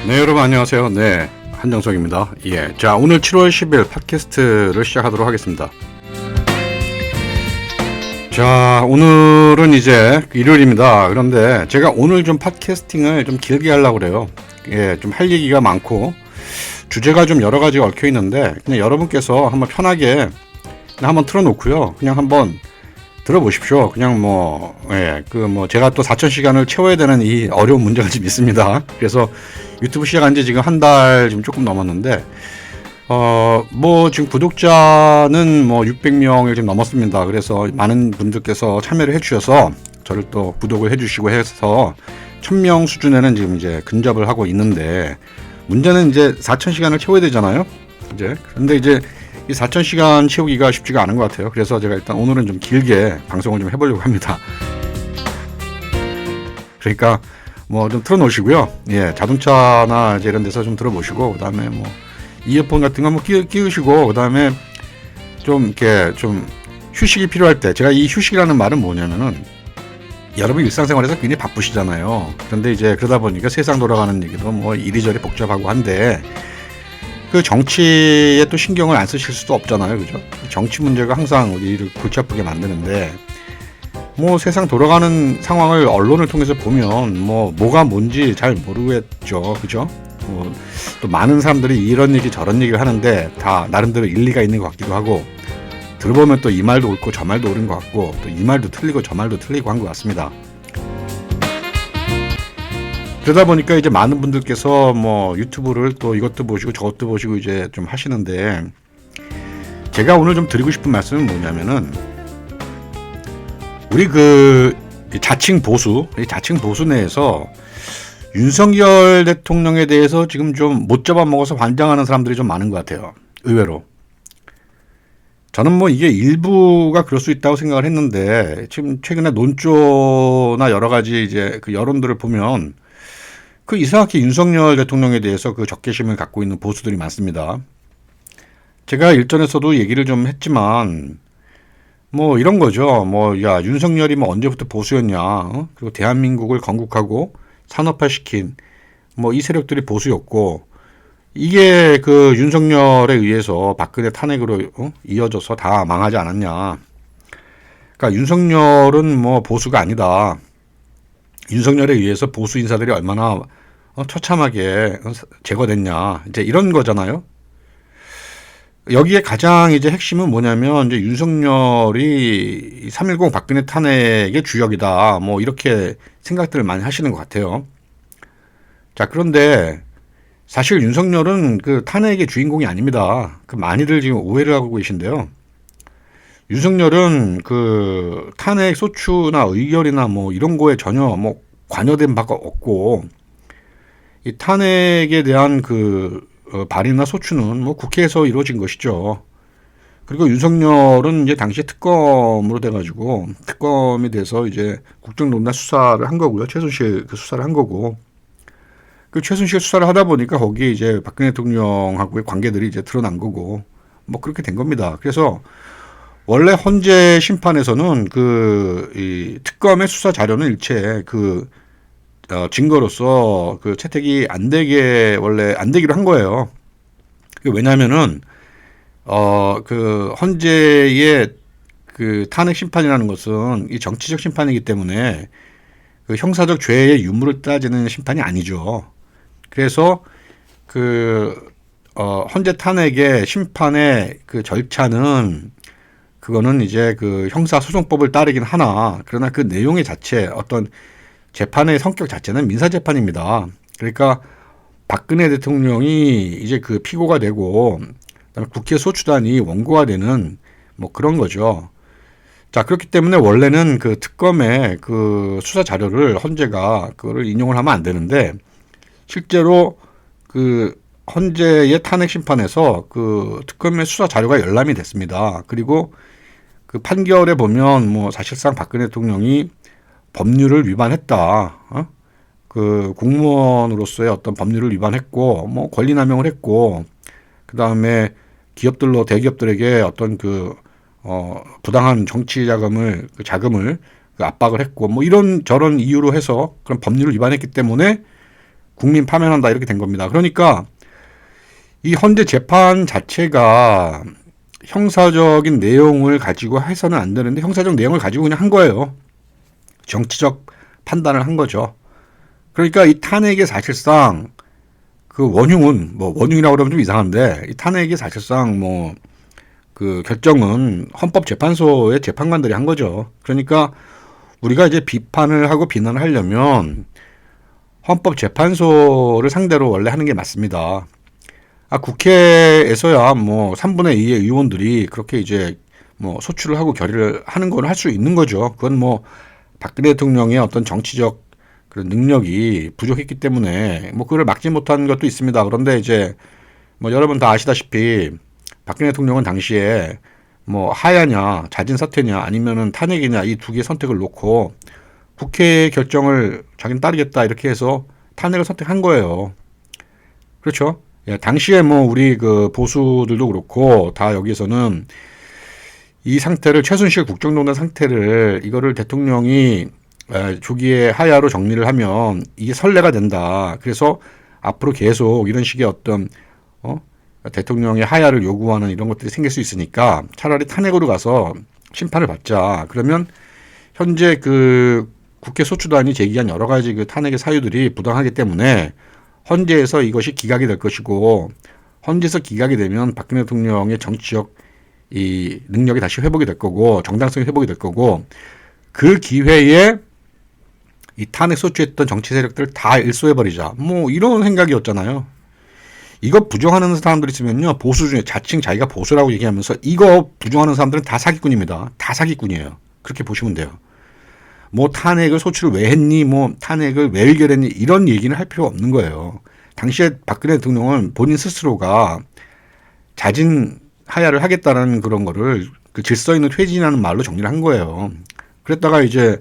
네, 여러분 안녕하세요. 네, 한정석입니다. 예, 자, 오늘 7월 10일 팟캐스트를 시작하도록 하겠습니다. 자, 오늘은 이제 일요일입니다. 그런데 제가 오늘 좀 팟캐스팅을 좀 길게 하려고 그래요. 예, 좀 할 얘기가 많고 주제가 좀 여러 가지가 얽혀 있는데 그냥 여러분께서 한번 편하게 그냥 한번 틀어놓고요. 그냥 한번 들어보십시오. 그냥 제가 또 4,000시간을 채워야 되는 이 어려운 문제가 좀 있습니다. 그래서 유튜브 시작한 지 지금 한 달 좀 조금 넘었는데, 지금 구독자는 600명이 좀 넘었습니다. 그래서 많은 분들께서 참여를 해주셔서 저를 또 구독을 해주시고 해서 1000명 수준에는 지금 이제 근접을 하고 있는데, 문제는 이제 4,000시간을 채워야 되잖아요. 근데 이제 이 4,000시간 채우기가 쉽지가 않은 것 같아요. 그래서 제가 일단 오늘은 좀 길게 방송을 좀 해보려고 합니다. 그러니까 좀 틀어놓으시고요. 예, 자동차나 이제 이런 데서 좀 들어보시고, 그 다음에 이어폰 같은 거 끼우시고, 그 다음에 좀 이렇게 좀 휴식이 필요할 때, 제가 이 휴식이라는 말은 뭐냐면은 여러분 일상생활에서 굉장히 바쁘시잖아요. 그런데 이제 그러다 보니까 세상 돌아가는 얘기도 이리저리 복잡하고 한데, 그 정치에 또 신경을 안 쓰실 수도 없잖아요. 그죠? 정치 문제가 항상 우리를 골치 아프게 만드는데, 세상 돌아가는 상황을 언론을 통해서 보면, 뭐가 뭔지 잘 모르겠죠. 그죠? 또 많은 사람들이 이런 얘기 저런 얘기를 하는데, 다 나름대로 일리가 있는 것 같기도 하고, 들어보면 또 이 말도 옳고 저 말도 옳은 것 같고, 또 이 말도 틀리고 저 말도 틀리고 한 것 같습니다. 그러다 보니까 이제 많은 분들께서 유튜브를 또 이것도 보시고 저것도 보시고 이제 좀 하시는데, 제가 오늘 좀 드리고 싶은 말씀은 뭐냐면은, 우리 자칭 보수 내에서 윤석열 대통령에 대해서 지금 좀 못 잡아먹어서 환장하는 사람들이 좀 많은 것 같아요. 의외로. 저는 이게 일부가 그럴 수 있다고 생각을 했는데, 지금 최근에 논조나 여러 가지 이제 그 여론들을 보면, 이상하게 윤석열 대통령에 대해서 적개심을 갖고 있는 보수들이 많습니다. 제가 일전에서도 얘기를 좀 했지만, 이런 거죠. 야, 윤석열이 언제부터 보수였냐. 그리고 대한민국을 건국하고 산업화시킨, 이 세력들이 보수였고, 이게 윤석열에 의해서 박근혜 탄핵으로 이어져서 다 망하지 않았냐. 그러니까 윤석열은 보수가 아니다. 윤석열에 의해서 보수 인사들이 얼마나 처참하게 제거됐냐. 이제 이런 거잖아요. 여기에 가장 이제 핵심은 뭐냐면, 이제 윤석열이 3.10 박근혜 탄핵의 주역이다. 이렇게 생각들을 많이 하시는 것 같아요. 자, 그런데 사실 윤석열은 탄핵의 주인공이 아닙니다. 많이들 지금 오해를 하고 계신데요. 윤석열은 탄핵 소추나 의결이나 이런 거에 전혀 관여된 바가 없고, 이 탄핵에 대한 발의나 소추는 국회에서 이루어진 것이죠. 그리고 윤석열은 이제 당시에 특검으로 돼가지고 특검이 돼서 이제 국정농단 수사를 한 거고요. 최순실 수사를 한 거고, 최순실 수사를 하다 보니까 거기에 이제 박근혜 대통령하고의 관계들이 이제 드러난 거고, 그렇게 된 겁니다. 그래서 원래 헌재 심판에서는 이 특검의 수사 자료는 일체 증거로서 채택이 안 되기로 한 거예요. 왜냐면은, 헌재의 탄핵 심판이라는 것은 이 정치적 심판이기 때문에 형사적 죄의 유무를 따지는 심판이 아니죠. 그래서 헌재 탄핵의 심판의 절차는 그거는 이제 형사소송법을 따르긴 하나, 그러나 그 내용의 자체, 어떤 재판의 성격 자체는 민사재판입니다. 그러니까 박근혜 대통령이 이제 피고가 되고, 그다음에 국회 소추단이 원고가 되는 그런 거죠. 자, 그렇기 때문에 원래는 특검의 수사 자료를 헌재가 그거를 인용을 하면 안 되는데, 실제로 헌재의 탄핵 심판에서 특검의 수사 자료가 열람이 됐습니다. 그리고 판결에 보면 사실상 박근혜 대통령이 법률을 위반했다. 공무원으로서의 어떤 법률을 위반했고, 권리남용을 했고, 그 다음에 대기업들에게 어떤 부당한 정치 자금을 압박을 했고, 이런 저런 이유로 해서 그런 법률을 위반했기 때문에 국민 파면한다 이렇게 된 겁니다. 그러니까 이 헌재 재판 자체가 형사적인 내용을 가지고 해서는 안 되는데 형사적 내용을 가지고 그냥 한 거예요. 정치적 판단을 한 거죠. 그러니까 이 탄핵이 사실상 그 원흉은 뭐 원흉이라고 그러면 좀 이상한데 이 탄핵이 사실상 뭐 그 결정은 헌법재판소의 재판관들이 한 거죠. 그러니까 우리가 이제 비판을 하고 비난을 하려면 헌법재판소를 상대로 원래 하는 게 맞습니다. 국회에서야 뭐 3분의 2의 의원들이 그렇게 이제 뭐 소추를 하고 결의를 하는 건 할 수 있는 거죠. 그건 뭐 박근혜 대통령의 어떤 정치적 그런 능력이 부족했기 때문에 뭐 그걸 막지 못한 것도 있습니다. 그런데 이제 뭐 여러분 다 아시다시피 박근혜 대통령은 당시에 뭐 하야냐 자진 사퇴냐 아니면은 탄핵이냐 이 두 개의 선택을 놓고 국회의 결정을 자기는 따르겠다 이렇게 해서 탄핵을 선택한 거예요. 그렇죠? 예, 당시에 뭐 우리 그 보수들도 그렇고 다 여기서는 이 상태를 최순실 국정농단 상태를 이거를 대통령이 조기에 하야로 정리를 하면 이게 선례가 된다. 그래서 앞으로 계속 이런 식의 어떤 대통령의 하야를 요구하는 이런 것들이 생길 수 있으니까 차라리 탄핵으로 가서 심판을 받자. 그러면 현재 그 국회 소추단이 제기한 여러 가지 그 탄핵의 사유들이 부당하기 때문에 헌재에서 이것이 기각이 될 것이고 헌재에서 기각이 되면 박근혜 대통령의 정치적 이 능력이 다시 회복이 될 거고 정당성이 회복이 될 거고 그 기회에 이 탄핵 소추했던 정치 세력들을 다 일소해버리자. 뭐 이런 생각이었잖아요. 이거 부정하는 사람들 있으면요. 보수 중에 자칭 자기가 보수라고 얘기하면서 이거 부정하는 사람들은 다 사기꾼입니다. 다 사기꾼이에요. 그렇게 보시면 돼요. 뭐 탄핵을 소추를 왜 했니? 뭐 탄핵을 왜 의결했니? 이런 얘기는 할 필요가 없는 거예요. 당시에 박근혜 대통령은 본인 스스로가 자진 하야를 하겠다는 그런 거를 그 질서 있는 퇴진이라는 말로 정리를 한 거예요. 그랬다가 이제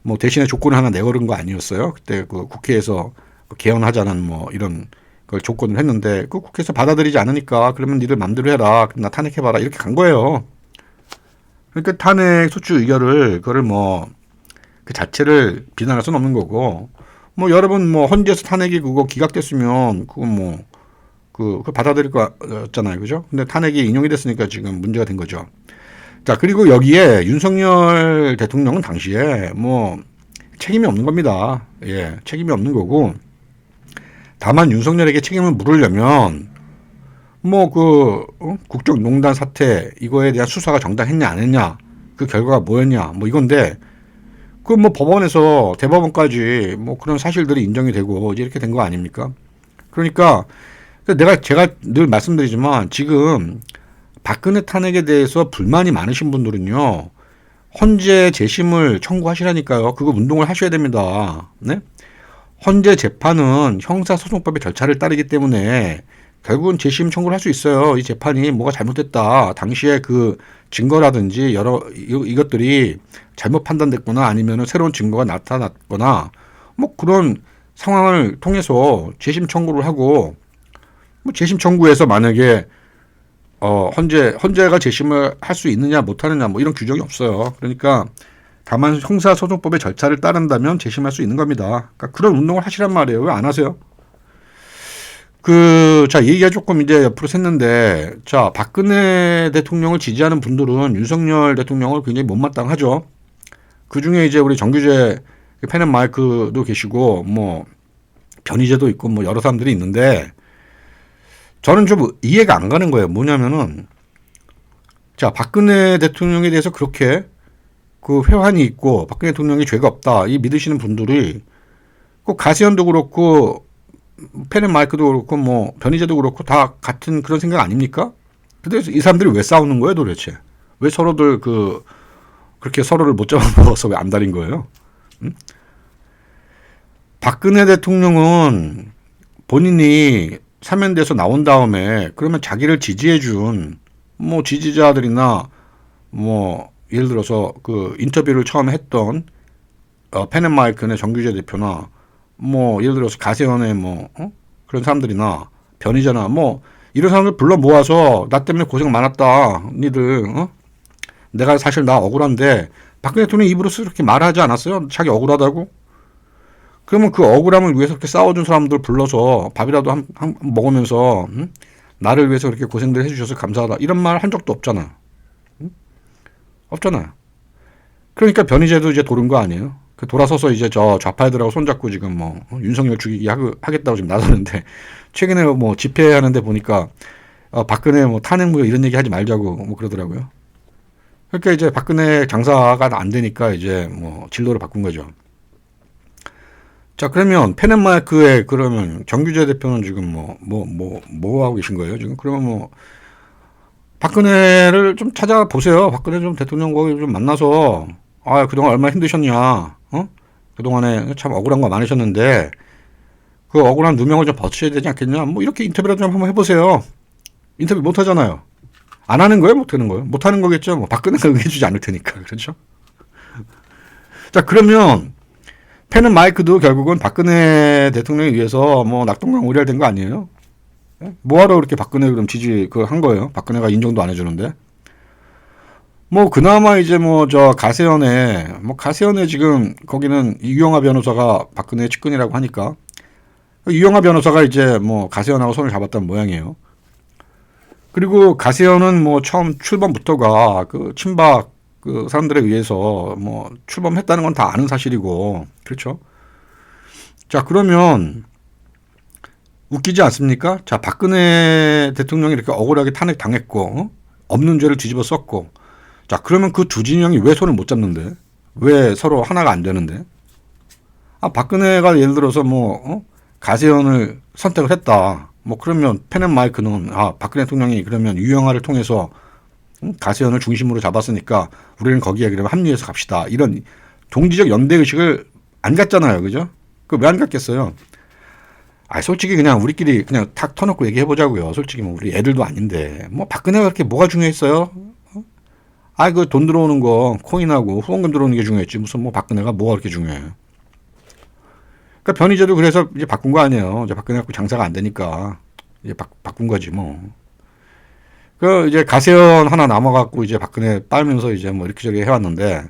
뭐 대신에 조건을 하나 내걸은 거 아니었어요? 그때 그 국회에서 개헌하자는 뭐 이런 걸 조건을 했는데 그 국회에서 받아들이지 않으니까 그러면 니들 맘대로 해라. 그럼 나 탄핵해봐라. 이렇게 간 거예요. 그러니까 탄핵 소추 의결을 그거를 뭐 그 자체를 비난할 수는 없는 거고 뭐 여러분 뭐 헌재에서 탄핵이 그거 기각됐으면 그거 뭐 그 받아들일 거잖아요. 그죠? 근데 탄핵이 인용이 됐으니까 지금 문제가 된 거죠. 자, 그리고 여기에 윤석열 대통령은 당시에 뭐 책임이 없는 겁니다. 예, 책임이 없는 거고 다만 윤석열에게 책임을 물으려면 뭐 그 국정농단 사태 이거에 대한 수사가 정당했냐 안 했냐 그 결과가 뭐였냐 뭐 이건데 그 뭐 법원에서 대법원까지 뭐 그런 사실들이 인정이 되고 이렇게 된 거 아닙니까? 그러니까 제가 늘 말씀드리지만 지금 박근혜 탄핵에 대해서 불만이 많으신 분들은요 헌재 재심을 청구하시라니까요. 그거 운동을 하셔야 됩니다. 네? 헌재 재판은 형사소송법의 절차를 따르기 때문에 결국은 재심 청구를 할 수 있어요. 이 재판이 뭐가 잘못됐다. 당시에 그 증거라든지 여러 이것들이 잘못 판단됐거나 아니면 새로운 증거가 나타났거나 뭐 그런 상황을 통해서 재심 청구를 하고 뭐 재심 청구에서 만약에 헌재가 재심을 할 수 있느냐 못하느냐 뭐 이런 규정이 없어요. 그러니까 다만 형사소송법의 절차를 따른다면 재심할 수 있는 겁니다. 그러니까 그런 운동을 하시란 말이에요. 왜 안 하세요? 자, 얘기가 조금 이제 옆으로 샜는데, 자, 박근혜 대통령을 지지하는 분들은 윤석열 대통령을 굉장히 못마땅하죠. 그 중에 이제 우리 정규재 펜앤마이크도 계시고, 뭐, 변희재도 있고, 뭐, 여러 사람들이 있는데, 저는 좀 이해가 안 가는 거예요. 뭐냐면은, 자, 박근혜 대통령에 대해서 그렇게 그 회환이 있고, 박근혜 대통령이 죄가 없다, 이 믿으시는 분들이, 꼭 가세현도 그렇고, 펜앤마이크도 그렇고 뭐 변희재도 그렇고 다 같은 그런 생각 아닙니까? 근데 이 사람들이 왜 싸우는 거예요 도대체? 왜 서로들 그렇게 서로를 못 잡아먹어서 왜 안달인 거예요? 응? 박근혜 대통령은 본인이 사면돼서 나온 다음에 그러면 자기를 지지해준 뭐 지지자들이나 뭐 예를 들어서 그 인터뷰를 처음에 했던 펜앤마이크의 정규재 대표나 뭐 예를 들어서 가세현의 뭐 그런 사람들이나 변희재나 뭐 이런 사람들 불러 모아서 나 때문에 고생 많았다 니들 내가 사실 나 억울한데 박근혜 대통령 입으로서 이렇게 말하지 않았어요? 자기 억울하다고? 그러면 그 억울함을 위해서 그렇게 싸워준 사람들 불러서 밥이라도 한 먹으면서 나를 위해서 그렇게 고생들 해주셔서 감사하다 이런 말 한 적도 없잖아. 없잖아요. 그러니까 변희재도 이제 도른 거 아니에요? 그 돌아서서 이제 저 좌파애들하고 손잡고 지금 뭐 윤석열 죽이기 하겠다고 지금 나서는데 최근에 뭐 집회하는데 보니까 박근혜 뭐 탄핵 뭐 이런 얘기 하지 말자고 뭐 그러더라고요. 그러니까 이제 박근혜 장사가 안 되니까 이제 뭐 진로를 바꾼 거죠. 자, 그러면 펜앤마이크에 그러면 정규재 대표는 지금 뭐 하고 계신 거예요? 지금 그러면 뭐 박근혜를 좀 찾아보세요. 박근혜 좀 대통령 거기 좀 만나서 그동안 얼마나 힘드셨냐. 그동안에 참 억울한 거 많으셨는데 그 억울한 누명을 좀 벗으셔야 되지 않겠냐. 뭐 이렇게 인터뷰라도 좀 한번 해보세요. 인터뷰 못 하잖아요. 안 하는 거예요? 못 하는 거예요? 못 하는 거겠죠. 뭐 박근혜가 응해주지 않을 테니까. 그렇죠? 자, 그러면 펜앤마이크도 결국은 박근혜 대통령에 의해서 뭐 낙동강 오리알 된 거 아니에요? 뭐하러 그렇게 박근혜 그럼 한 거예요? 박근혜가 인정도 안 해주는데. 뭐 그나마 이제 뭐 저 가세연에 지금 거기는 이용하 변호사가 박근혜 측근이라고 하니까 이용하 변호사가 이제 뭐 가세연하고 손을 잡았던 모양이에요. 그리고 가세연은 뭐 처음 출범부터가 그 친박 그 사람들에 의해서 뭐 출범했다는 건 다 아는 사실이고 그렇죠. 자, 그러면 웃기지 않습니까? 자, 박근혜 대통령이 이렇게 억울하게 탄핵 당했고 없는 죄를 뒤집어 썼고 자, 그러면 그 두 진영이 왜 손을 못 잡는데? 왜 서로 하나가 안 되는데? 박근혜가 예를 들어서 가세연을 선택을 했다. 뭐 그러면 펜앤마이크는 박근혜 대통령이 그러면 유영하를 통해서 가세연을 중심으로 잡았으니까 우리는 거기에 그러면 합류해서 갑시다. 이런 동지적 연대 의식을 안 갖잖아요. 그죠? 그 왜 안 갖겠어요? 솔직히 그냥 우리끼리 그냥 탁 터놓고 얘기해 보자고요. 솔직히 뭐 우리 애들도 아닌데 뭐 박근혜가 그렇게 뭐가 중요했어요? 그 돈 들어오는 거 코인하고 후원금 들어오는 게 중요했지 무슨 뭐 박근혜가 뭐가 그렇게 중요해요? 그러니까 변희재도 그래서 이제 바꾼 거 아니에요. 이제 박근혜 갖고 장사가 안 되니까 이제 바꾼 거지 뭐. 그 이제 가세연 하나 남아갖고 이제 박근혜 빨면서 이제 뭐 이렇게 저렇게 해왔는데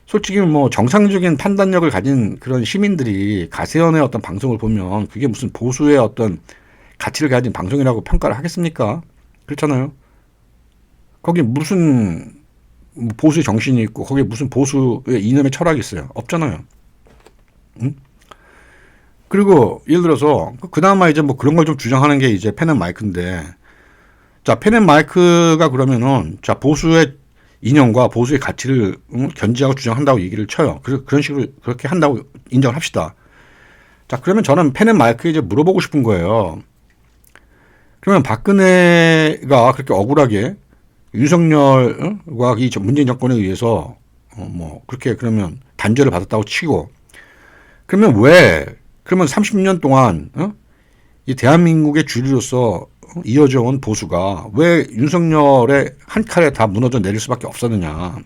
솔직히 뭐 정상적인 판단력을 가진 그런 시민들이 가세연의 어떤 방송을 보면 그게 무슨 보수의 어떤 가치를 가진 방송이라고 평가를 하겠습니까? 그렇잖아요. 거기 무슨 보수의 정신이 있고 거기에 무슨 보수의 이념의 철학이 있어요? 없잖아요. 응? 그리고 예를 들어서 그나마 이제 뭐 그런 걸 좀 주장하는 게 이제 펜앤마이크인데 자, 펜앤마이크가 그러면은 자 보수의 이념과 보수의 가치를 견지하고 주장한다고 얘기를 쳐요. 그런 식으로 그렇게 한다고 인정을 합시다. 자, 그러면 저는 펜앤마이크에 이제 물어보고 싶은 거예요. 그러면 박근혜가 그렇게 억울하게 윤석열과 이 문재인 정권에 의해서 뭐 그렇게 그러면 단죄를 받았다고 치고 그러면 그러면 30년 동안 이 대한민국의 주류로서 이어져 온 보수가 왜 윤석열의 한 칼에 다 무너져 내릴 수밖에 없었느냐.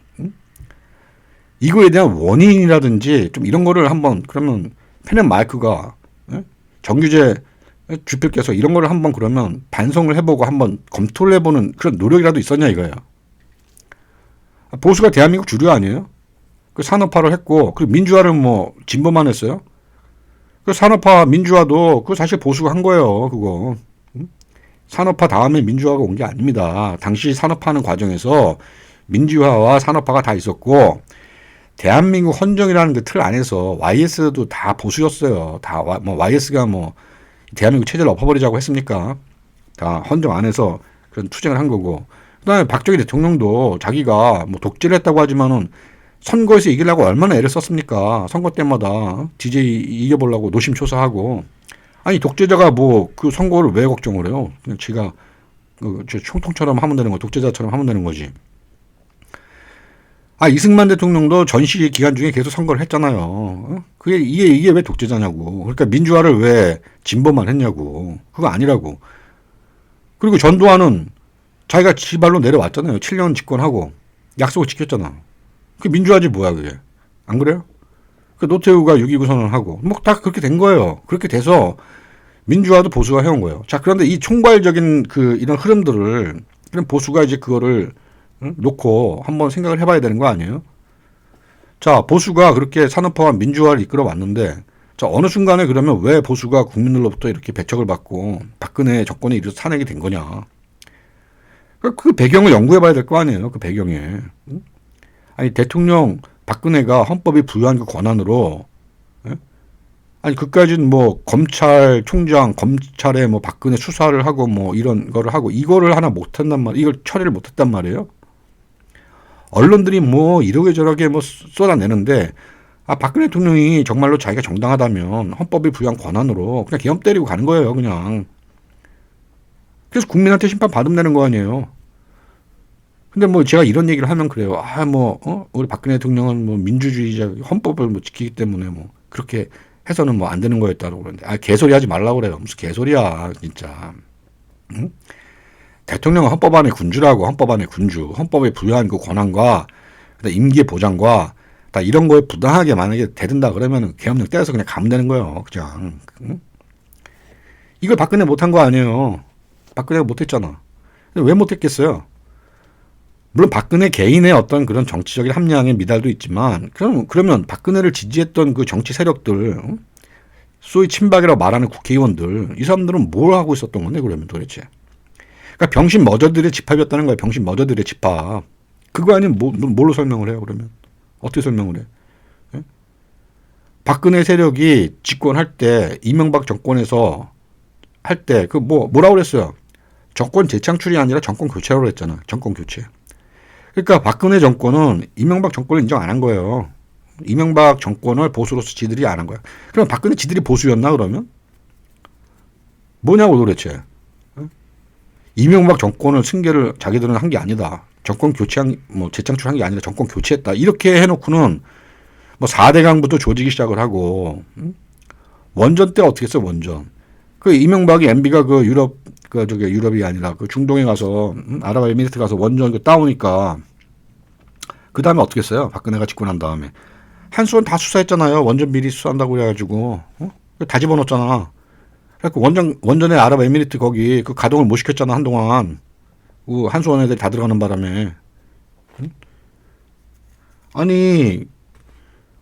이거에 대한 원인이라든지 좀 이런 거를 한번 그러면 펜앤마이크가 정규재 주필께서 이런 거를 한번 그러면 반성을 해보고 한번 검토를 해보는 그런 노력이라도 있었냐 이거예요. 보수가 대한민국 주류 아니에요? 그 산업화를 했고 그리고 민주화를 뭐 진보만 했어요? 그 산업화 민주화도 그 사실 보수가 한 거예요. 그거. 산업화 다음에 민주화가 온 게 아닙니다. 당시 산업화하는 과정에서 민주화와 산업화가 다 있었고 대한민국 헌정이라는 그 틀 안에서 YS도 다 보수였어요. 다 뭐 YS가 뭐 대한민국 체제를 엎어버리자고 했습니까? 다 헌정 안에서 그런 투쟁을 한 거고. 그다음에 박정희 대통령도 자기가 뭐 독재를 했다고 하지만은 선거에서 이기려고 얼마나 애를 썼습니까? 선거 때마다 DJ 이겨보려고 노심초사하고. 아니 독재자가 뭐 그 선거를 왜 걱정을 해요? 그냥 지가 총통처럼 하면 되는 거, 독재자처럼 하면 되는 거지. 이승만 대통령도 전시 기간 중에 계속 선거를 했잖아요. 이게 왜 독재자냐고. 그러니까 민주화를 왜 진보만 했냐고. 그거 아니라고. 그리고 전두환은 자기가 지발로 내려왔잖아요. 7년 집권하고 약속을 지켰잖아. 그 민주화지 뭐야 그게. 안 그래요? 그 노태우가 6.29 선언하고 뭐 다 그렇게 된 거예요. 그렇게 돼서 민주화도 보수가 해온 거예요. 자, 그런데 이 총괄적인 이런 흐름들을 그럼 보수가 이제 그거를 놓고 한번 생각을 해봐야 되는 거 아니에요? 자, 보수가 그렇게 산업화와 민주화를 이끌어 왔는데 자, 어느 순간에 그러면 왜 보수가 국민들로부터 이렇게 배척을 받고 박근혜 정권에 이르러 탄핵이 된 거냐. 그 배경을 연구해 봐야 될 거 아니에요. 그 배경에. 아니, 대통령 박근혜가 헌법이 부여한 그 권한으로, 예? 아니, 그까진 뭐, 검찰총장, 검찰에 뭐, 박근혜 수사를 하고 뭐, 이런 거를 하고, 이거를 하나 못한단 말이에요. 이걸 처리를 못했단 말이에요. 언론들이 뭐, 이러게 저러게 뭐, 쏟아내는데, 아, 박근혜 대통령이 정말로 자기가 정당하다면 헌법이 부여한 권한으로 그냥 계엄 때리고 가는 거예요, 그냥. 그래서 국민한테 심판 받으면 되는 거 아니에요. 근데 뭐 제가 이런 얘기를 하면 그래요. 아, 뭐, 우리 박근혜 대통령은 뭐 민주주의자 헌법을 뭐 지키기 때문에 뭐 그렇게 해서는 뭐 안 되는 거였다고 그러는데, 아, 개소리 하지 말라고 그래요. 무슨 개소리야, 진짜. 응? 대통령은 헌법 안에 군주라고, 헌법 안에 군주. 헌법에 부여한 그 권한과 임기의 보장과 다 이런 거에 부당하게 만약에 대든다 그러면 계엄령 떼서 그냥 가면 되는 거예요. 그냥. 응? 이걸 박근혜 못한 거 아니에요. 박근혜가 못했잖아. 왜 못했겠어요? 물론 박근혜 개인의 어떤 그런 정치적인 함량의 미달도 있지만, 그러면 박근혜를 지지했던 그 정치 세력들, 소위 친박이라고 말하는 국회의원들, 이 사람들은 뭘 하고 있었던 건데, 그러면 도대체. 그러니까 병신 머저들의 집합이었다는 거예요. 병신 머저들의 집합. 그거 아니면 뭘로 설명을 해요, 그러면? 어떻게 설명을 해? 예? 박근혜 세력이 집권할 때, 이명박 정권에서 할 때, 뭐라고 그랬어요? 정권 재창출이 아니라 정권 교체라고 그랬잖아. 정권 교체. 그러니까 박근혜 정권은 이명박 정권을 인정 안 한 거예요. 이명박 정권을 보수로서 지들이 안 한 거야. 그럼 박근혜 지들이 보수였나 그러면? 뭐냐고 도대체. 이명박 정권을 승계를 자기들은 한 게 아니다. 정권 교체한, 뭐 재창출한 게 아니라 정권 교체했다. 이렇게 해놓고는 뭐 4대강부터 조지기 시작을 하고, 원전 때 어떻게 했어, 원전. 그 이명박이 MB가 그 유럽이 아니라 그 중동에 가서, 아랍에미리트 가서 원전 그 따오니까, 그 다음에 어떻게 했어요? 박근혜가 집권한 다음에. 한수원 다 수사했잖아요. 원전 비리 수사한다고 그래가지고, 다 집어넣었잖아. 그래갖고 원전의 아랍에미리트 거기 그 가동을 못 시켰잖아, 한동안. 그 한수원 애들 다 들어가는 바람에. 아니,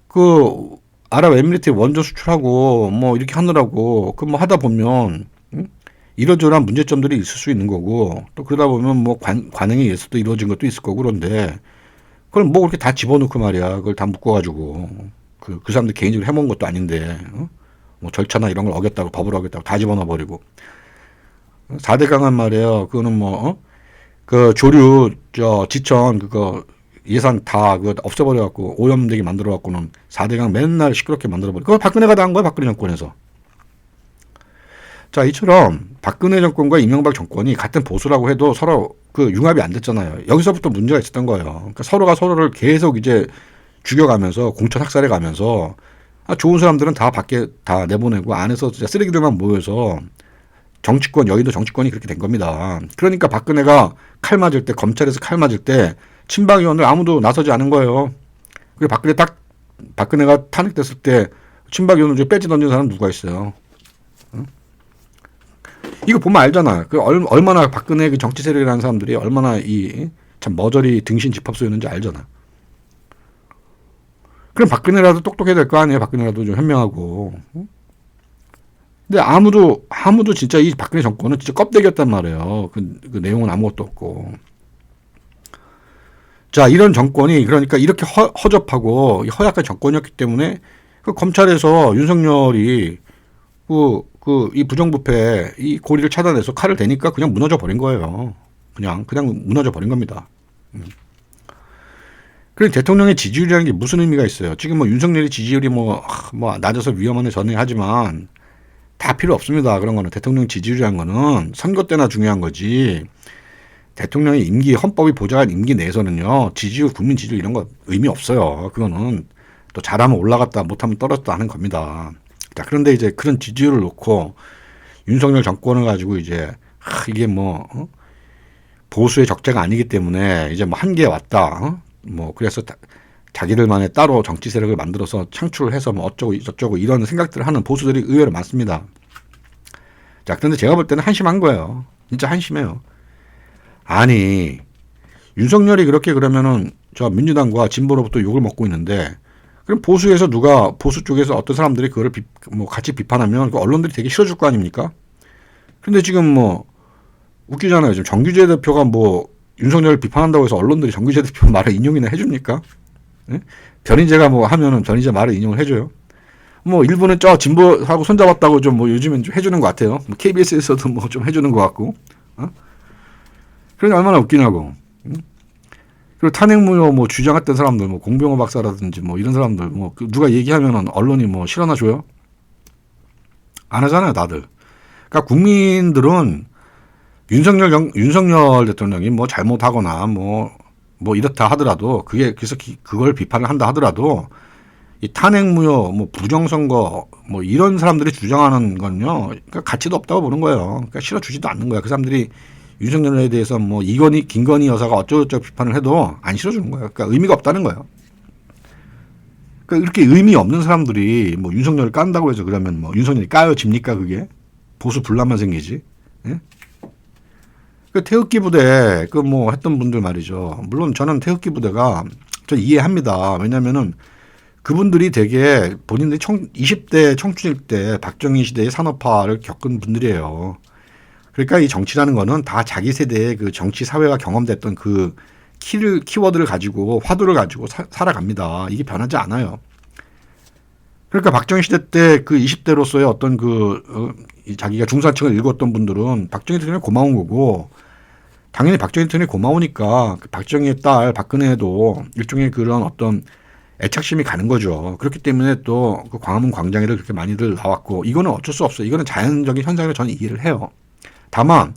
그, 아랍에미리트에 원전 수출하고 뭐 이렇게 하느라고 그 뭐 하다 보면 이러저러한 문제점들이 있을 수 있는 거고, 또 그러다 보면 뭐 관행에 의해서도 이루어진 것도 있을 거고, 그런데 그걸 뭐 그렇게 다 집어넣고 말이야. 그걸 다 묶어가지고 그 사람들 개인적으로 해먹은 것도 아닌데, 뭐 절차나 이런 걸 어겼다고, 법을 어겼다고 다 집어넣어 버리고. 4대 강한 말이에요. 그거는 뭐 그 조류 지천 그거 예산 다 그거 없애버려갖고 오염되게 만들어갖고는 4대강 맨날 시끄럽게 만들어버리고, 그거 박근혜가 다 한 거야, 박근혜 정권에서. 자, 이처럼 박근혜 정권과 이명박 정권이 같은 보수라고 해도 서로 그 융합이 안 됐잖아요. 여기서부터 문제가 있었던 거예요. 그러니까 서로가 서로를 계속 이제 죽여가면서 공천 학살해 가면서, 좋은 사람들은 다 밖에 다 내보내고 안에서 진짜 쓰레기들만 모여서 여의도 정치권이 그렇게 된 겁니다. 그러니까 박근혜가 칼 맞을 때, 검찰에서 칼 맞을 때 친박 의원들 아무도 나서지 않은 거예요. 그리고 박근혜가 탄핵됐을 때 친박 의원들 중에 배지 던진 사람 누가 있어요? 응? 이거 보면 알잖아. 얼마나 박근혜 그 정치 세력이라는 사람들이 얼마나 참 머저리 등신 집합소였는지 알잖아. 그럼 박근혜라도 똑똑해야 될 거 아니에요? 박근혜라도 좀 현명하고. 응? 근데 아무도 진짜 이 박근혜 정권은 진짜 껍데기였단 말이에요. 그 내용은 아무것도 없고. 자, 이런 정권이 그러니까 이렇게 허접하고 허약한 정권이었기 때문에 그 검찰에서 윤석열이 이 부정부패 이 고리를 차단해서 칼을 대니까 그냥 무너져 버린 거예요. 그냥 무너져 버린 겁니다. 그리고 대통령의 지지율이라는 게 무슨 의미가 있어요? 지금 뭐 윤석열이 지지율이 뭐 낮아서 위험하네 전에 하지만 다 필요 없습니다. 그런 거는 대통령 지지율이라는 거는 선거 때나 중요한 거지. 대통령의 임기, 헌법이 보장한 임기 내에서는요, 지지율, 국민 지지율 이런 거 의미 없어요. 그거는 또 잘하면 올라갔다, 못하면 떨어졌다 하는 겁니다. 자, 그런데 이제 그런 지지율을 놓고 윤석열 정권을 가지고 이제 이게 보수의 적자가 아니기 때문에 이제 뭐 한계에 왔다. 그래서 자기들만의 따로 정치 세력을 만들어서 창출을 해서 뭐 어쩌고 저쩌고 이런 생각들을 하는 보수들이 의외로 많습니다. 자, 그런데 제가 볼 때는 한심한 거예요. 진짜 한심해요. 아니, 윤석열이 그렇게 그러면은 저 민주당과 진보로부터 욕을 먹고 있는데 그럼 보수에서 누가 보수 쪽에서 어떤 사람들이 그거를 뭐 같이 비판하면 그 언론들이 되게 싫어줄 거 아닙니까? 근데 지금 뭐 웃기잖아요. 지금 정규재 대표가 뭐 윤석열을 비판한다고 해서 언론들이 정규재 대표 말을 인용이나 해줍니까? 예? 변희재가 뭐 하면은 변희재 말을 인용을 해줘요. 뭐 일부는 저 진보하고 손잡았다고 좀 뭐 요즘엔 좀 해주는 것 같아요. 뭐 KBS에서도 뭐 좀 해주는 것 같고. 그러니 얼마나 웃기냐고. 그리고 탄핵무효 뭐 주장했던 사람들, 뭐 공병호 박사라든지 뭐 이런 사람들, 뭐 누가 얘기하면은 언론이 뭐 실어나 줘요? 안 하잖아요, 다들. 그러니까 국민들은 윤석열 대통령이 뭐 잘못하거나 뭐 이렇다 하더라도 그래서 그걸 비판을 한다 하더라도 이 탄핵무효, 뭐 부정선거, 뭐 이런 사람들이 주장하는 건요, 그러니까 가치도 없다고 보는 거예요. 그러니까 실어주지도 않는 거야. 그 사람들이 윤석열에 대해서 뭐 김건희 여사가 어쩌고저쩌고 비판을 해도 안 실어주는 거예요. 그러니까 의미가 없다는 거예요. 그러니까 이렇게 의미 없는 사람들이 뭐 윤석열을 깐다고 해서 그러면 뭐 윤석열이 까여집니까 그게? 보수 분란만 생기지. 예? 그 태극기 부대 그 뭐 했던 분들 말이죠. 물론 저는 태극기 부대가 전 이해합니다. 왜냐면은 그분들이 되게 본인들이 20대 청춘일 때 박정희 시대의 산업화를 겪은 분들이에요. 그러니까 이 정치라는 거는 다 자기 세대의 그 정치 사회가 경험됐던 그 키워드를 가지고 화두를 가지고 살아갑니다. 이게 변하지 않아요. 그러니까 박정희 시대 때 그 20대로서의 어떤 자기가 중산층을 읽었던 분들은 박정희 대통령이 고마운 거고, 당연히 박정희 대통령이 고마우니까 박정희의 딸 박근혜도 일종의 그런 어떤 애착심이 가는 거죠. 그렇기 때문에 또 그 광화문 광장에도 그렇게 많이들 나왔고, 이거는 어쩔 수 없어요. 이거는 자연적인 현상을 저는 이해를 해요. 다만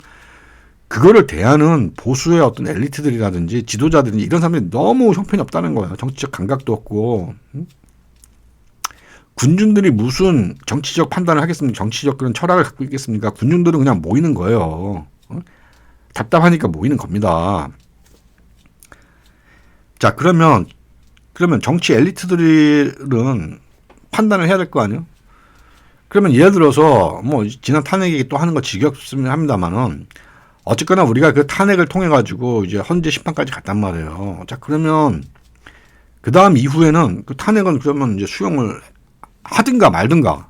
그거를 대하는 보수의 어떤 엘리트들이라든지 지도자들이 이런 사람들이 너무 형편없다는 거예요. 정치적 감각도 없고. 군중들이 무슨 정치적 판단을 하겠습니까? 정치적 그런 철학을 갖고 있겠습니까? 군중들은 그냥 모이는 거예요. 답답하니까 모이는 겁니다. 자, 그러면 정치 엘리트들은 판단을 해야 될 거 아니에요? 그러면 예를 들어서 뭐 지난 탄핵 얘기 또 하는 거 지겹습니다 합니다만은 어쨌거나 우리가 그 탄핵을 통해 가지고 이제 헌재 심판까지 갔단 말이에요. 자, 그러면 그 다음 이후에는 그 탄핵은 그러면 이제 수용을 하든가 말든가.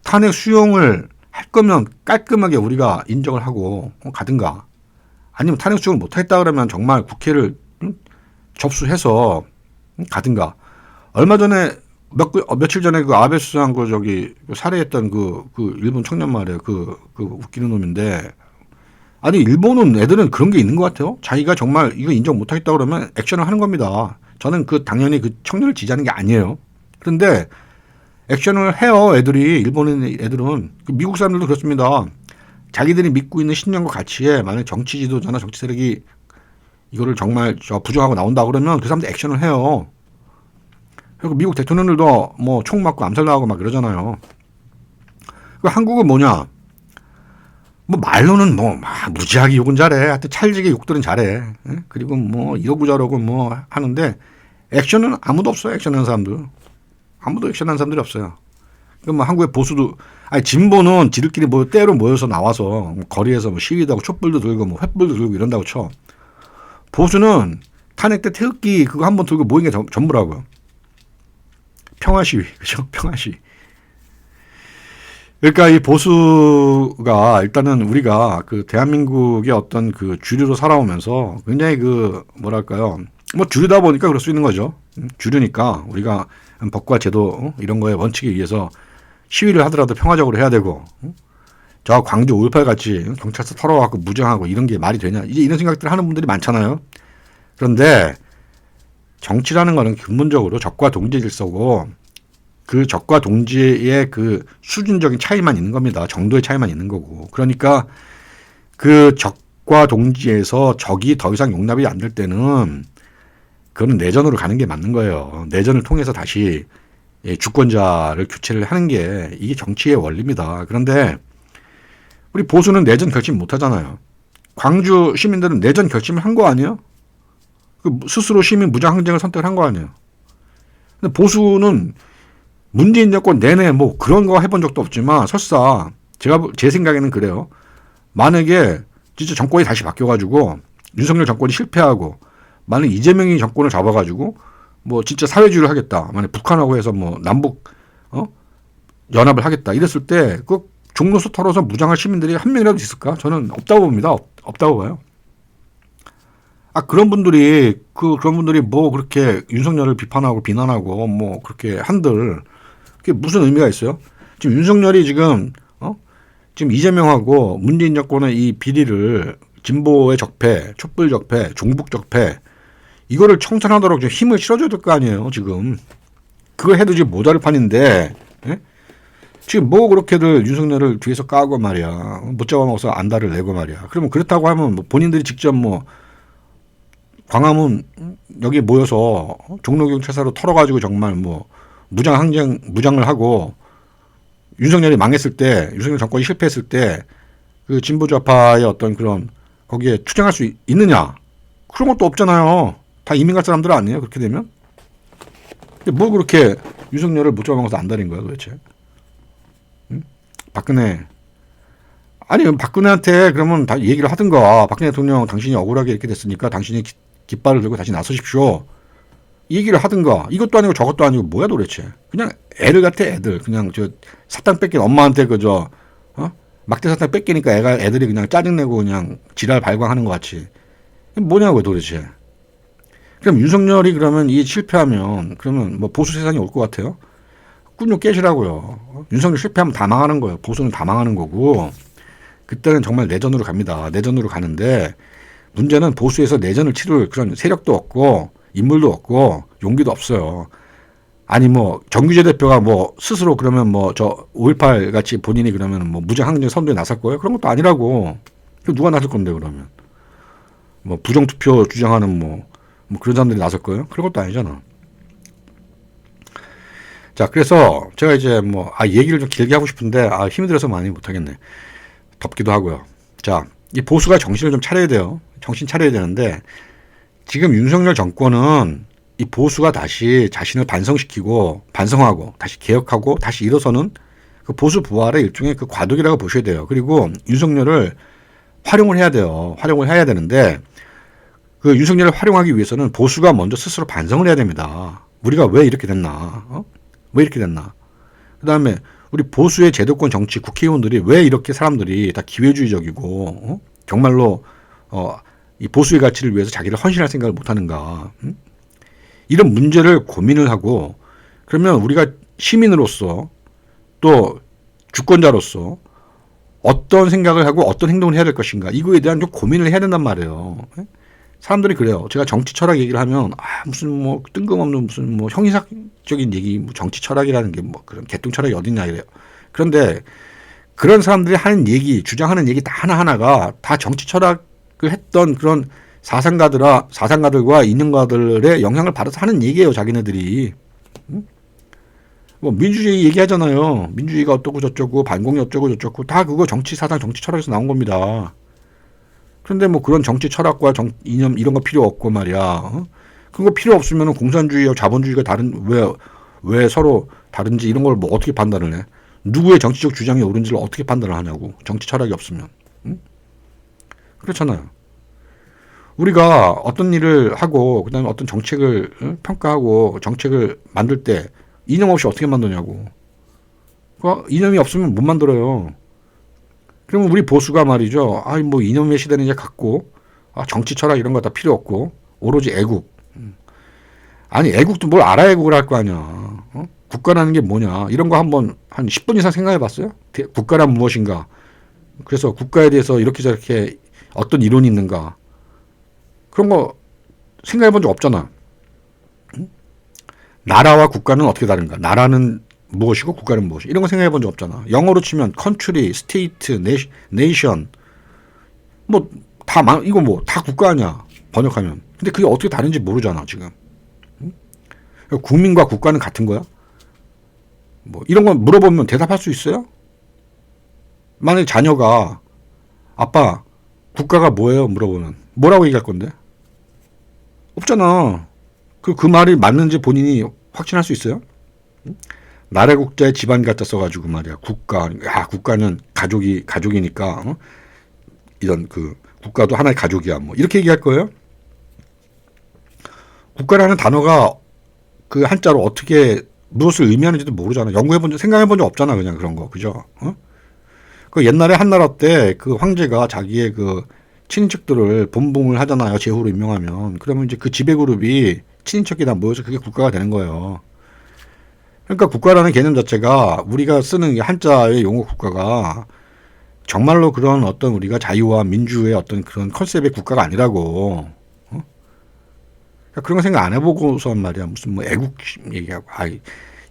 탄핵 수용을 할 거면 깔끔하게 우리가 인정을 하고 가든가, 아니면 탄핵 수용을 못하겠다 그러면 정말 국회를 접수해서 가든가. 얼마 전에 며칠 전에 그 아베 수상 살해했던 그 일본 청년 말이에요. 그 웃기는 놈인데, 아니 일본은 애들은 그런 게 있는 것 같아요. 자기가 정말 이거 인정 못하겠다 그러면 액션을 하는 겁니다. 저는 당연히 그 청년을 지지하는 게 아니에요. 그런데 액션을 해요. 일본인 애들은. 미국 사람들도 그렇습니다. 자기들이 믿고 있는 신념과 가치에 만약 정치 지도자나 정치 세력이 이거를 정말 부정하고 나온다 그러면 그 사람들 액션을 해요. 그리고 미국 대통령들도 뭐 총 맞고 암살당하고 막 그러잖아요. 한국은 뭐냐? 뭐 말로는 뭐 무지하게 욕은 잘해. 하여튼 찰지게 욕들은 잘해. 그리고 뭐 이러고 저러고 뭐 하는데 액션은 아무도 없어요. 액션하는 사람들. 아무도 액션하는 사람들이 없어요. 그러니까 뭐 한국의 보수도, 진보는 지들끼리 때로 모여서 나와서 거리에서 뭐 시위도 하고 촛불도 들고 뭐 횃불도 들고 이런다고 쳐. 보수는 탄핵 때 태극기 그거 한번 들고 모인 게 전부라고요. 평화 시위, 그죠? 평화 시위. 그러니까 이 보수가 일단은 우리가 그 대한민국의 어떤 그 주류로 살아오면서 굉장히 뭐랄까요? 뭐 주류다 보니까 그럴 수 있는 거죠. 주류니까 우리가 법과 제도 이런 거에 원칙에 의해서 시위를 하더라도 평화적으로 해야 되고, 저 광주 5.18 같이 경찰서 털어갖고 무장하고 이런 게 말이 되냐, 이제 이런 생각들을 하는 분들이 많잖아요. 그런데 정치라는 거는 근본적으로 적과 동지 질서고, 그 적과 동지의 그 수준적인 차이만 있는 겁니다. 정도의 차이만 있는 거고. 그러니까 그 적과 동지에서 적이 더 이상 용납이 안 될 때는 그거는 내전으로 가는 게 맞는 거예요. 내전을 통해서 다시 주권자를 교체를 하는 게 이게 정치의 원리입니다. 그런데 우리 보수는 내전 결심 못 하잖아요. 광주 시민들은 내전 결심을 한 거 아니에요? 스스로 시민 무장항쟁을 선택을 한 거 아니에요? 근데 보수는 문재인 정권 내내 뭐 그런 거 해본 적도 없지만 설사 제 생각에는 그래요. 만약에 진짜 정권이 다시 바뀌어가지고 윤석열 정권이 실패하고 만약 이재명이 정권을 잡아가지고 뭐 진짜 사회주의를 하겠다. 만약 북한하고 해서 뭐 남북 연합을 하겠다. 이랬을 때 그 종로서 털어서 무장할 시민들이 한 명이라도 있을까? 저는 없다고 봅니다. 없다고 봐요. 그런 분들이 뭐 그렇게 윤석열을 비판하고 비난하고 뭐 그렇게 한들 그게 무슨 의미가 있어요? 지금 윤석열이 지금 이재명하고 문재인 정권의 이 비리를 진보의 적폐, 촛불 적폐, 종북 적폐 이거를 청산하도록 좀 힘을 실어줘야 될 거 아니에요. 지금 그거 해도 지금 모자를 판인데 예? 지금 뭐 그렇게들 윤석열을 뒤에서 까고 말이야. 못 잡아먹어서 안달을 내고 말이야. 그러면 그렇다고 하면 뭐 본인들이 직접 뭐 광화문 여기 모여서 종로경찰서로 털어가지고 정말 뭐 무장을 하고 윤석열이 망했을 때, 윤석열 정권이 실패했을 때 그 진보좌파의 어떤 그런 거기에 투쟁할 수 있느냐? 그런 것도 없잖아요. 다 이민 갈 사람들 아니에요? 그렇게 되면? 뭐 그렇게 윤석열을 못 잡아먹어서 안달인 거야 도대체? 응? 박근혜 아니 박근혜한테 그러면 다 얘기를 하든가. 박근혜 대통령 당신이 억울하게 이렇게 됐으니까 당신이 깃발을 들고 다시 나서십시오. 이 얘기를 하든가. 이것도 아니고 저것도 아니고 뭐야 도대체. 그냥 애들 같아 애들. 그냥 저 사탕 뺏긴 엄마한테 그저 막대 사탕 뺏기니까 애들이 그냥 짜증내고 그냥 지랄 발광하는 것 같이. 뭐냐고 도대체. 그럼 윤석열이 그러면 이 실패하면 그러면 뭐 보수 세상이 올 것 같아요? 꿈 좀 깨시라고요. 윤석열 실패하면 다 망하는 거예요. 보수는 다 망하는 거고 그때는 정말 내전으로 갑니다. 내전으로 가는데 문제는 보수에서 내전을 치를 그런 세력도 없고 인물도 없고 용기도 없어요. 아니 뭐 정규재 대표가 뭐 스스로 그러면 뭐 저 5.18 같이 본인이 그러면 뭐 무장항쟁 선도에 나설 거예요? 그런 것도 아니라고. 누가 나설 건데 그러면? 뭐 부정투표 주장하는 뭐 그런 사람들이 나설 거예요? 그런 것도 아니잖아. 자, 그래서 제가 이제 뭐 얘기를 좀 길게 하고 싶은데 힘이 들어서 많이 못하겠네. 덥기도 하고요. 자, 이 보수가 정신을 좀 차려야 돼요. 정신 차려야 되는데 지금 윤석열 정권은 이 보수가 다시 자신을 반성하고 다시 개혁하고 다시 일어서는 그 보수 부활의 일종의 그 과도기라고 보셔야 돼요. 그리고 윤석열을 활용을 해야 돼요. 활용을 해야 되는데 그 윤석열을 활용하기 위해서는 보수가 먼저 스스로 반성을 해야 됩니다. 우리가 왜 이렇게 됐나? 왜 이렇게 됐나? 그 다음에 우리 보수의 제도권 정치 국회의원들이 왜 이렇게 사람들이 다 기회주의적이고 정말로 이 보수의 가치를 위해서 자기를 헌신할 생각을 못하는가? 이런 문제를 고민을 하고 그러면 우리가 시민으로서 또 주권자로서 어떤 생각을 하고 어떤 행동을 해야 될 것인가 이거에 대한 좀 고민을 해야 된단 말이에요. 사람들이 그래요. 제가 정치 철학 얘기를 하면 무슨 뭐 뜬금없는 무슨 뭐 형이삭적인 얘기 뭐 정치 철학이라는 게 뭐 그런 개똥 철학이 어딨냐 이래요. 그런데 그런 사람들이 하는 얘기 주장하는 얘기 다 하나하나가 다 정치 철학을 했던 그런 사상가들과 이념가들의 영향을 받아서 하는 얘기예요. 자기네들이. 뭐 민주주의 얘기하잖아요. 민주주의가 어쩌고 저쩌고 반공이 어쩌고 저쩌고 다 그거 정치 사상 정치 철학에서 나온 겁니다. 그런데 뭐 그런 정치 철학과 이념 이런 거 필요 없고 말이야. 그거 필요 없으면 공산주의와 자본주의가 왜 서로 다른지 이런 걸 뭐 어떻게 판단을 해? 누구의 정치적 주장이 옳은지를 어떻게 판단을 하냐고. 정치 철학이 없으면. 그렇잖아요. 우리가 어떤 일을 하고 그다음에 어떤 정책을 평가하고 정책을 만들 때 이념 없이 어떻게 만드냐고. 이념이 없으면 못 만들어요. 그러면 우리 보수가 말이죠. 뭐 이념의 시대는 이제 갔고 정치 철학 이런 거 다 필요 없고 오로지 애국. 아니 애국도 뭘 알아야 애국을 할 거 아니야. 국가라는 게 뭐냐. 이런 거 한번 한 10분 이상 생각해 봤어요? 국가란 무엇인가. 그래서 국가에 대해서 이렇게 저렇게 어떤 이론이 있는가. 그런 거 생각해 본 적 없잖아. 나라와 국가는 어떻게 다른가. 나라는 무엇이고 국가는 무엇이. 이런 거 생각해 본 적 없잖아. 영어로 치면 country, state, nation. 뭐 이거 뭐 다 국가 아니야. 번역하면. 근데 그게 어떻게 다른지 모르잖아 지금. 국민과 국가는 같은 거야? 뭐 이런 거 물어보면 대답할 수 있어요? 만약에 자녀가 아빠 국가가 뭐예요? 물어보면 뭐라고 얘기할 건데? 없잖아. 그 말이 맞는지 본인이 확신할 수 있어요? 나라 국자에 집안 갖다 써가지고 말이야. 국가는 가족이니까 이런 그 국가도 하나의 가족이야. 뭐 이렇게 얘기할 거예요? 국가라는 단어가 그 한자로 어떻게 무엇을 의미하는지도 모르잖아. 생각해본 적 없잖아. 그냥 그런 거. 그죠? 그 옛날에 한나라 때 그 황제가 자기의 그 친인척들을 본봉을 하잖아요. 제후로 임명하면. 그러면 이제 그 지배 그룹이 친인척이 다 모여서 그게 국가가 되는 거예요. 그러니까 국가라는 개념 자체가 우리가 쓰는 한자의 용어 국가가 정말로 그런 어떤 우리가 자유와 민주의 어떤 그런 컨셉의 국가가 아니라고. 그러니까 그런 거 생각 안 해보고서 말이야. 무슨 뭐 애국심 얘기하고.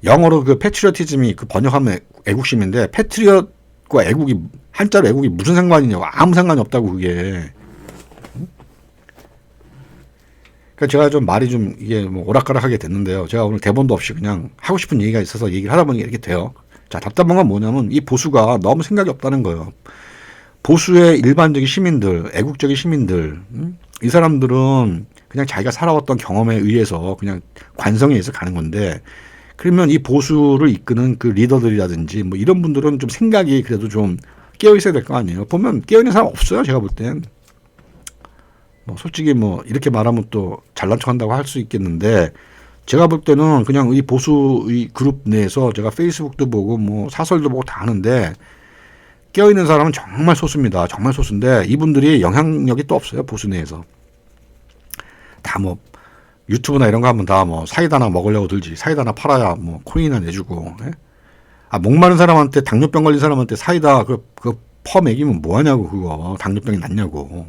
영어로 그 패트리어티즘이 그 번역하면 애국심인데 패트리엇과 애국이 한자로 애국이 무슨 상관이냐고. 아무 상관이 없다고 그게. 그러니까 제가 좀 말이 좀 이게 뭐 오락가락하게 됐는데요. 제가 오늘 대본도 없이 그냥 하고 싶은 얘기가 있어서 얘기를 하다 보니까 이렇게 돼요. 자, 답답한 건 뭐냐면 이 보수가 너무 생각이 없다는 거예요. 보수의 일반적인 시민들, 애국적인 시민들, 이 사람들은 그냥 자기가 살아왔던 경험에 의해서 그냥 관성에 의해서 가는 건데, 그러면 이 보수를 이끄는 그 리더들이라든지 뭐 이런 분들은 좀 생각이 그래도 좀 깨어 있어야 될 거 아니에요. 보면 깨어 있는 사람 없어요. 제가 볼 땐. 뭐 솔직히 뭐 이렇게 말하면 또 잘난 척한다고 할 수 있겠는데, 제가 볼 때는 그냥 이 보수의 그룹 내에서 제가 페이스북도 보고 뭐 사설도 보고 다 하는데, 깨어있는 사람은 정말 소수입니다. 정말 소수인데 이분들이 영향력이 또 없어요. 보수 내에서. 다 뭐 유튜브나 이런 거 하면 다 뭐 사이다나 먹으려고 들지. 사이다나 팔아야 뭐 코인이나 내주고. 예? 목마른 사람한테, 당뇨병 걸린 사람한테 사이다 그거 퍼 먹이면 뭐하냐고. 그거 당뇨병이 낫냐고.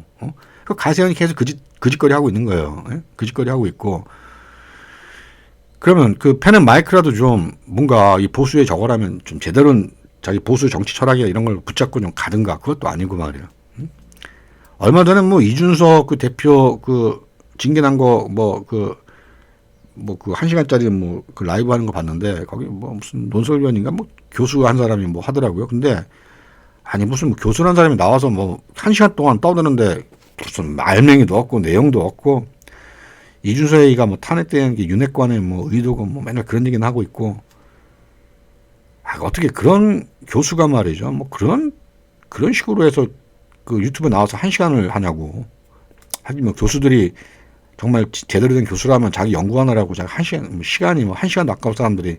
그 가세현이 계속 그짓거리 하고 있는 거예요. 예? 그짓거리 하고 있고. 그러면 그 펜 앤 마이크라도 좀 뭔가 이 보수에 저거라면 좀 제대로 자기 보수 정치 철학이나 이런 걸 붙잡고 좀 가든가. 그것도 아니고 말이에요. 얼마 전에 뭐 이준석 그 대표 그 징계 난 거 뭐 그 1시간짜리 뭐 그 라이브 하는 거 봤는데, 거기 뭐 무슨 논설위원인가 뭐 교수 한 사람이 뭐 하더라고요. 근데 아니 무슨 뭐 교수란 사람이 나와서 뭐 1시간 동안 떠드는데 무슨 말맹이도 없고 내용도 없고, 이준석이가 뭐 탄핵된 게 윤핵관의 뭐 의도고 뭐 맨날 그런 얘기는 하고 있고. 어떻게 그런 교수가 말이죠. 뭐 그런 식으로 해서 그 유튜브에 나와서 1시간을 하냐고. 하긴 뭐 교수들이 정말 제대로 된 교수라면 자기 연구하느라고 자기 1시간, 시간이 뭐 1시간도 아까운 사람들이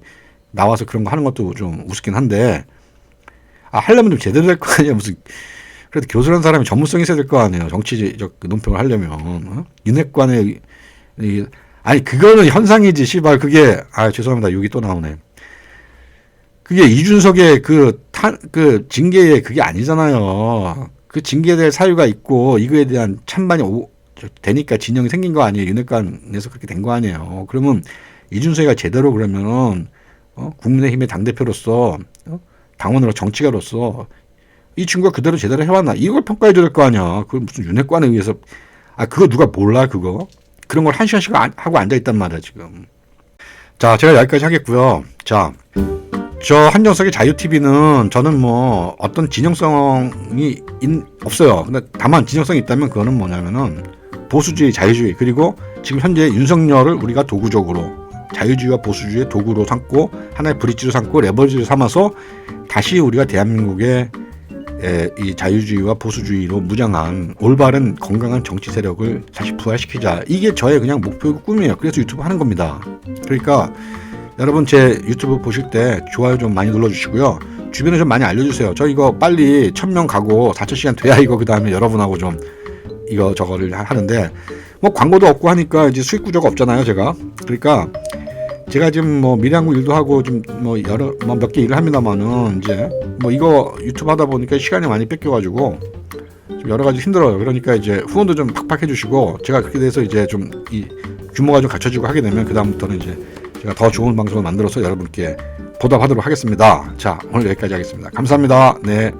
나와서 그런 거 하는 것도 좀 우습긴 한데, 하려면 좀 제대로 될 거 아니야. 무슨, 그래도 교수라는 사람이 전문성이 있어야 될 거 아니에요. 정치적 논평을 하려면. 윤핵관의, 아니, 그거는 현상이지, 씨발. 그게, 죄송합니다. 여기 또 나오네. 그게 이준석의 그 징계에 그게 아니잖아요. 그 징계될 사유가 있고, 이거에 대한 찬반이 되니까 진영이 생긴 거 아니에요. 윤핵관에서 그렇게 된 거 아니에요. 그러면 이준석이가 제대로 그러면은, 국민의힘의 당대표로서, 당원으로 정치가로서, 이 친구가 그대로 제대로 해왔나? 이걸 평가해줘야 될 거 아니야. 그걸 무슨 윤핵관에 의해서, 그거 누가 몰라, 그거? 그런 걸 1시간씩 하고 앉아있단 말이야, 지금. 자, 제가 여기까지 하겠고요. 자, 저 한정석의 자유TV는 저는 뭐 어떤 진영성이 없어요. 근데 다만 진영성이 있다면 그거는 뭐냐면은 보수주의, 자유주의, 그리고 지금 현재 윤석열을 우리가 도구적으로 자유주의와 보수주의의 도구로 삼고 하나의 브릿지로 삼고 레버리지로 삼아서 다시 우리가 대한민국의 이 자유주의와 보수주의로 무장한 올바른 건강한 정치 세력을 다시 부활시키자. 이게 저의 그냥 목표이고 꿈이에요. 그래서 유튜브 하는 겁니다. 그러니까 여러분 제 유튜브 보실 때 좋아요 좀 많이 눌러주시고요. 주변에 좀 많이 알려주세요. 저 이거 빨리 1000명 가고 4000시간 돼야 이거 그 다음에 여러분하고 좀 이거 저거를 하는데, 뭐 광고도 없고 하니까 이제 수익 구조가 없잖아요, 제가. 그러니까 제가 지금 뭐 미래한국 일도 하고 좀 뭐 몇 개 일을 합니다만은 이제 뭐 이거 유튜브 하다 보니까 시간이 많이 뺏겨가지고 좀 여러 가지 힘들어요. 그러니까 이제 후원도 좀 팍팍 해주시고, 제가 그렇게 돼서 이제 좀 이 규모가 좀 갖춰지고 하게 되면 그 다음부터는 이제 제가 더 좋은 방송을 만들어서 여러분께 보답하도록 하겠습니다. 자, 오늘 여기까지 하겠습니다. 감사합니다. 네.